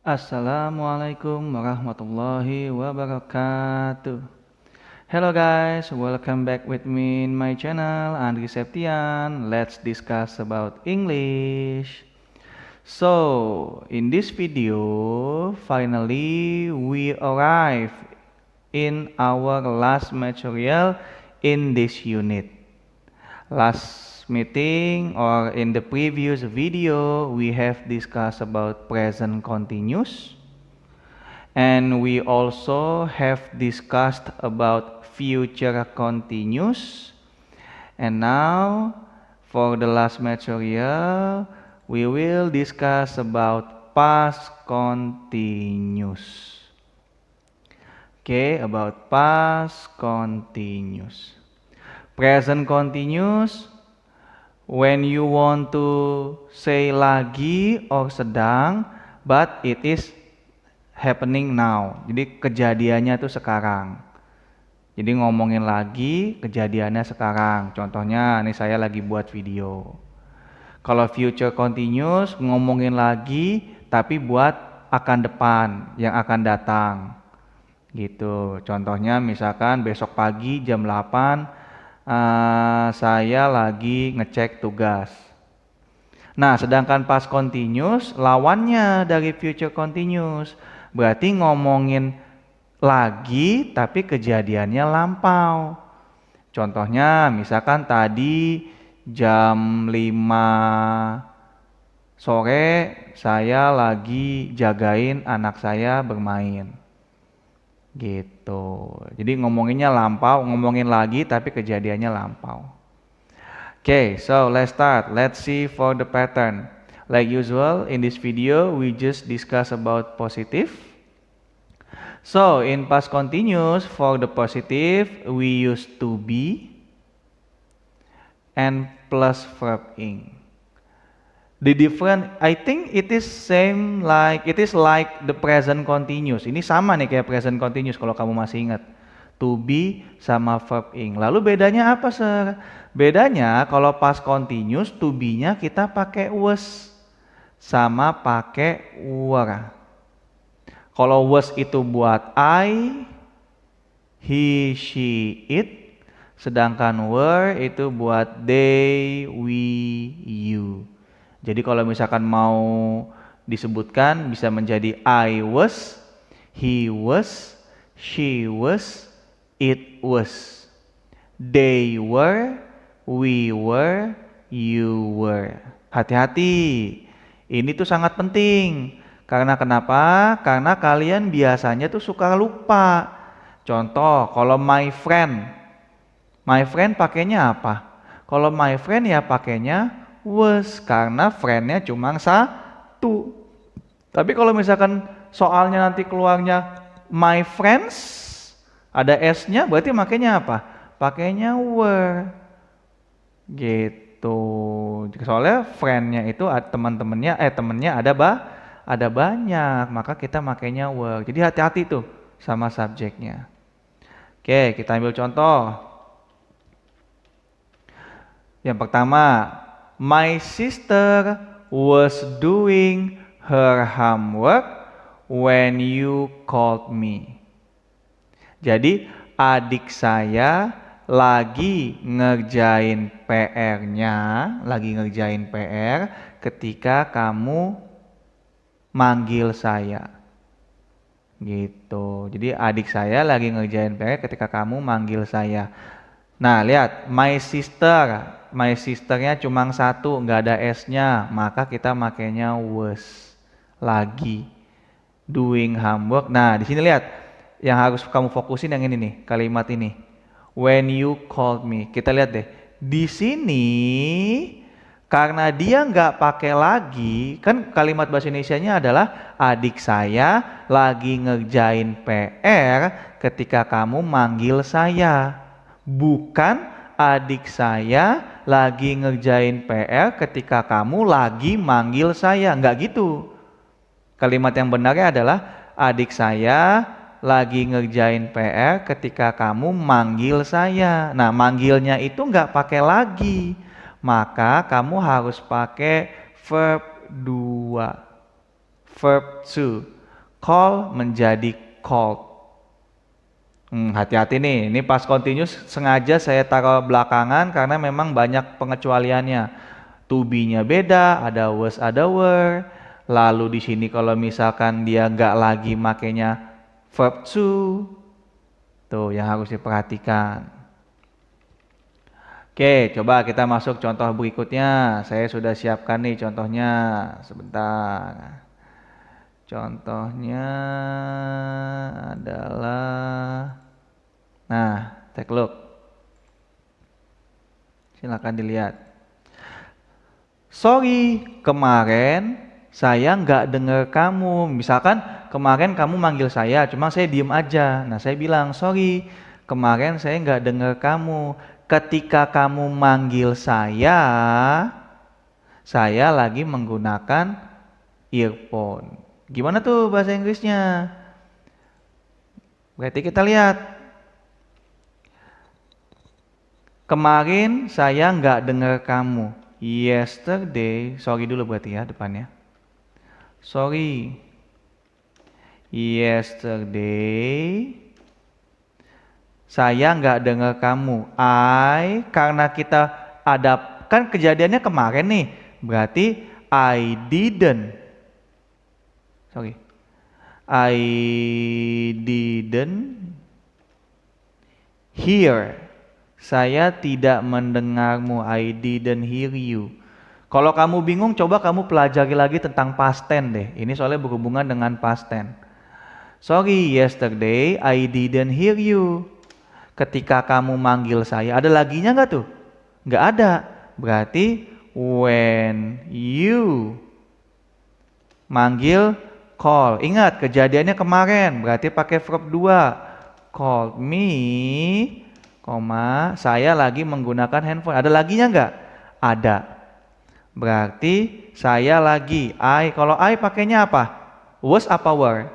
Assalamualaikum warahmatullahi wabarakatuh. Hello guys, welcome back with me in my channel Andri Septian. Let's discuss about English. So, in this video, finally we arrive in our last material in this unit. Last meeting or in the previous video, we have discussed about present continuous, and we also have discussed about future continuous. And now for the last material, we will discuss about past continuous. Okay, about past continuous. Present continuous, when you want to say lagi or sedang, but it is happening now. Jadi kejadiannya itu sekarang. Jadi ngomongin lagi, kejadiannya sekarang. Contohnya, nih saya lagi buat video. Kalau future continuous, ngomongin lagi, tapi buat akan depan, yang akan datang. Gitu. Contohnya misalkan besok pagi jam 8, saya lagi ngecek tugas. Nah, sedangkan past continuous lawannya dari future continuous. Berarti ngomongin lagi tapi kejadiannya lampau. Contohnya misalkan tadi jam 5 sore saya lagi jagain anak saya bermain. Gitu. Jadi ngomonginnya lampau, ngomongin lagi tapi kejadiannya lampau. Okay, so let's start. Let's see for the pattern. Like usual, in this video we just discuss about positive. So in past continuous, for the positive we use to be and plus verb ing. The different, I think it is same like the present continuous. Ini sama nih kayak present continuous kalau kamu masih ingat. To be sama verb ing. Lalu bedanya apa, Sir? Bedanya kalau past continuous to be-nya kita pakai was sama pakai were. Kalau was itu buat I, he, she, it, sedangkan were itu buat they, we, you. Jadi kalau misalkan mau disebutkan bisa menjadi I was, he was, she was, it was, they were, we were, you were. Hati-hati, ini tuh sangat penting. Karena kenapa? Karena kalian biasanya tuh suka lupa. Contoh, kalau my friend pakainya apa? Kalau my friend ya pakainya was, karena friendnya cuma satu. Tapi kalau misalkan soalnya nanti keluarnya my friends, ada s-nya, berarti makanya apa? Pakainya were. Gitu. Soalnya friendnya itu temennya ada banyak, maka kita makainya were. Jadi hati-hati tuh sama subjeknya. Oke, kita ambil contoh. Yang pertama, my sister was doing her homework when you called me. Jadi adik saya lagi ngerjain PR ketika kamu manggil saya. Gitu. Jadi adik saya lagi ngerjain PR ketika kamu manggil saya. Nah, lihat, my sisternya cuma satu, nggak ada s-nya, maka kita makainya was. Lagi doing homework. Nah, di sini lihat, yang harus kamu fokusin yang ini nih, kalimat ini. When you called me. Kita lihat deh, di sini karena dia nggak pakai lagi, kan kalimat bahasa Indonesianya adalah adik saya lagi ngerjain PR ketika kamu manggil saya. Bukan adik saya lagi ngerjain PR ketika kamu lagi manggil saya. Enggak gitu. Kalimat yang benarnya adalah adik saya lagi ngerjain PR ketika kamu manggil saya. Nah, manggilnya itu enggak pakai lagi. Maka kamu harus pakai verb 2. Verb to. Call menjadi called. Hati-hati nih, ini past continuous sengaja saya taruh belakangan karena memang banyak pengecualiannya. To be-nya beda, ada was, ada were. Lalu di sini kalau misalkan dia nggak lagi makainya verb to, tuh yang harus diperhatikan. Oke, coba kita masuk contoh berikutnya. Saya sudah siapkan nih contohnya. Sebentar. Contohnya adalah, nah, take a look. Silakan dilihat. Sorry, kemarin saya nggak dengar kamu. Misalkan kemarin kamu manggil saya, cuma saya diem aja. Nah, saya bilang, sorry, kemarin saya nggak dengar kamu. Ketika kamu manggil saya lagi menggunakan earphone. Gimana tuh bahasa Inggrisnya? Berarti kita lihat. Kemarin saya nggak dengar kamu. Yesterday, sorry dulu berarti ya depannya. Sorry. Yesterday, saya nggak dengar kamu. Karena kita ada, kan kejadiannya kemarin nih. Berarti I didn't hear. Saya tidak mendengarmu. I didn't hear you. Kalau kamu bingung, coba kamu pelajari lagi tentang past tense deh. Ini soalnya berhubungan dengan past tense. Sorry, yesterday I didn't hear you. Ketika kamu manggil saya, ada laginya nggak tuh? Nggak ada. Berarti when you manggil, call. Ingat kejadiannya kemarin, berarti pakai verb 2. Called me, saya lagi menggunakan handphone. Ada laginya nggak? Ada. Berarti saya lagi. Kalau I pakainya apa? Was apa were?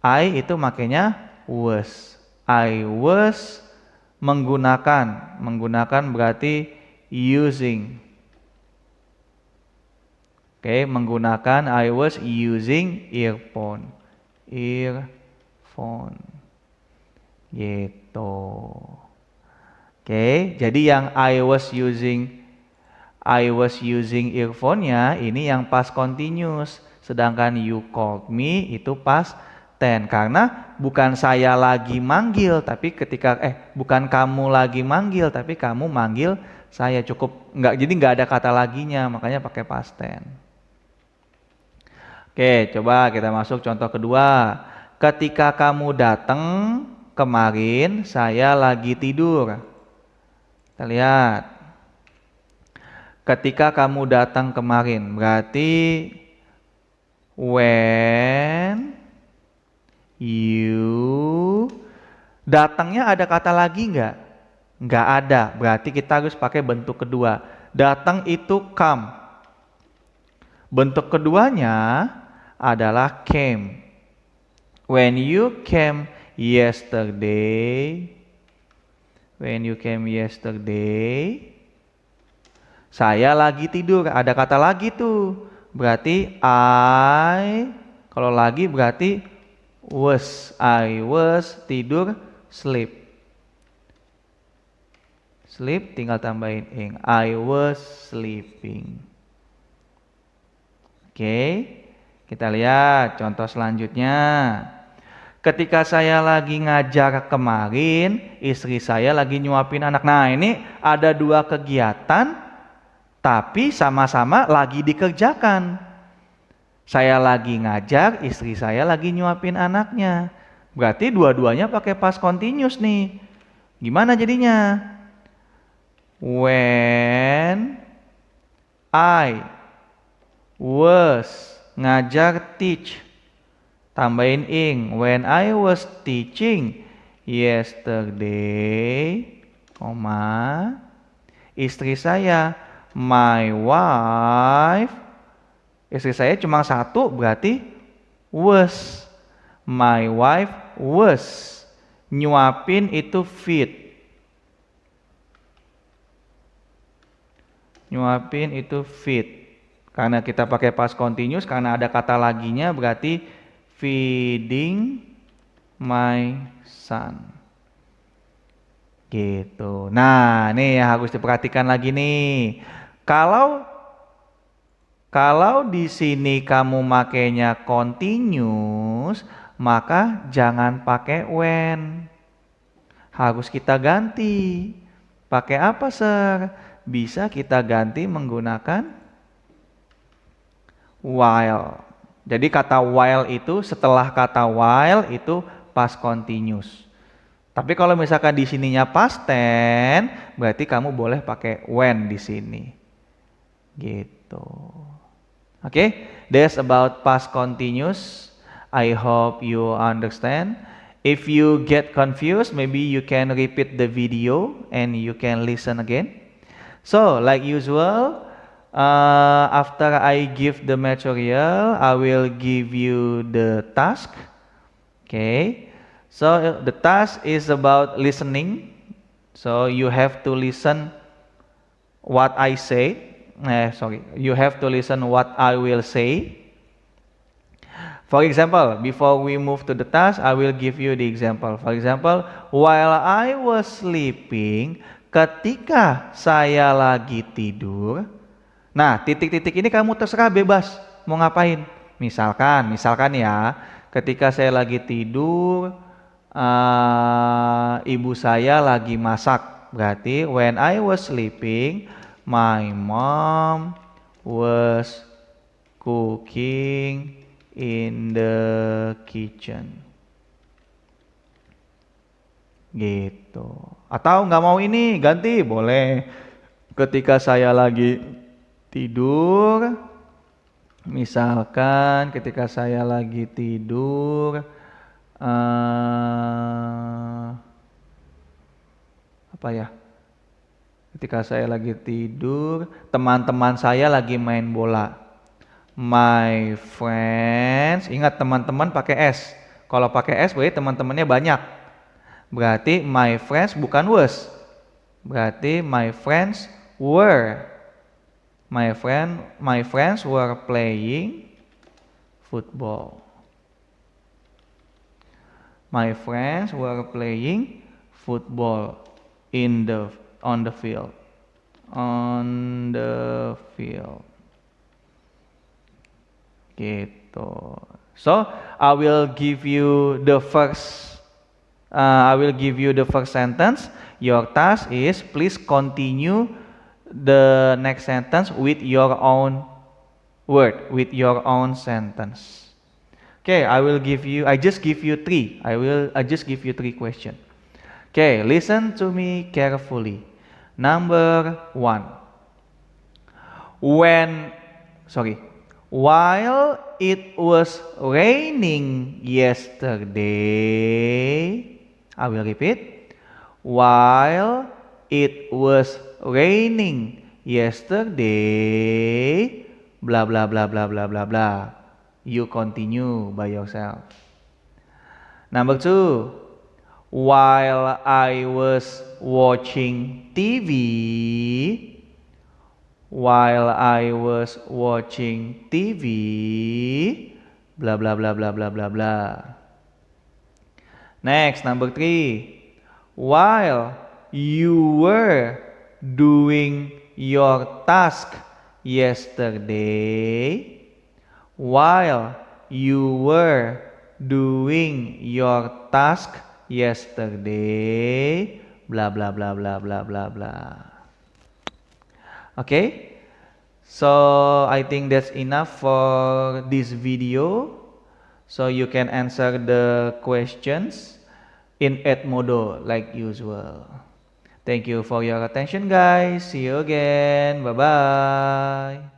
I itu makainya was. I was menggunakan berarti using. Oke, menggunakan, I was using earphone. Gitu. Oke, jadi yang I was using earphone-nya ini yang past continuous. Sedangkan you called me itu past tense. Karena bukan saya lagi manggil, tapi bukan kamu lagi manggil, tapi kamu manggil saya. Jadi nggak ada kata laginya, makanya pakai past tense. Oke, coba kita masuk contoh kedua. Ketika kamu datang kemarin, saya lagi tidur. Kita lihat. Ketika kamu datang kemarin, berarti when you, datangnya ada kata lagi nggak? Nggak ada. Berarti kita harus pakai bentuk kedua. Datang itu come. Bentuk keduanya adalah came. When you came yesterday, saya lagi tidur. Ada kata lagi tuh. Berarti kalau lagi berarti was. I was, tidur, sleep. Sleep tinggal tambahin ing. I was sleeping. Oke. Kita lihat contoh selanjutnya. Ketika saya lagi ngajar kemarin, istri saya lagi nyuapin anak. Nah, ini ada dua kegiatan, tapi sama-sama lagi dikerjakan. Saya lagi ngajar, istri saya lagi nyuapin anaknya. Berarti dua-duanya pakai past continuous nih. Gimana jadinya? When I was ngajar, teach, tambahin ing. When I was teaching yesterday, istri saya, my wife, istri saya cuma satu berarti was. My wife was. Nyuapin itu feed. Nyuapin itu feed. Karena kita pakai past continuous, karena ada kata laginya berarti feeding my son. Gitu. Nah, nih yang harus diperhatikan lagi nih. Kalau di sini kamu makainya continuous, maka jangan pakai when. Harus kita ganti. Pakai apa, Sir? Bisa kita ganti menggunakan while. Jadi kata while itu setelah kata while itu past continuous. Tapi kalau misalkan di sininya past tense, berarti kamu boleh pakai when di sini. Gitu. Okay, that's about past continuous. I hope you understand. If you get confused, maybe you can repeat the video and you can listen again. So, like usual, after I give the material, I will give you the task. Okay, so the task is about listening. So you have to listen what I say. You have to listen what I will say. For example, before we move to the task, I will give you the example. For example, while I was sleeping, ketika saya lagi tidur. Nah, titik-titik ini kamu terserah bebas mau ngapain. Misalkan ya, ketika saya lagi tidur, ibu saya lagi masak. Berarti when I was sleeping, my mom was cooking in the kitchen. Gitu. Atau nggak mau ini, ganti, boleh. Ketika saya lagi tidur, misalkan ketika saya lagi tidur, apa ya? Ketika saya lagi tidur, teman-teman saya lagi main bola. My friends, ingat teman-teman pakai S. Kalau pakai S berarti teman-temannya banyak. Berarti my friends bukan was. Berarti my friends were. My friends were playing football. My friends were playing football on the field. Gitu. So I will give you the first sentence. Your task is please continue the next sentence with your own word, with your own sentence. Okay, I just give you three questions. Okay, listen to me carefully. Number 1. While it was raining yesterday, I will repeat. While it was raining yesterday, blah blah blah blah blah blah blah. You continue by yourself. Number 2. While I was watching TV, blah blah blah blah blah blah blah. Next, number 3. While you were doing your task yesterday, blah blah blah blah blah blah blah. Okay, so I think that's enough for this video. So you can answer the questions in Edmodo like usual. Thank you for your attention, guys. See you again. Bye bye.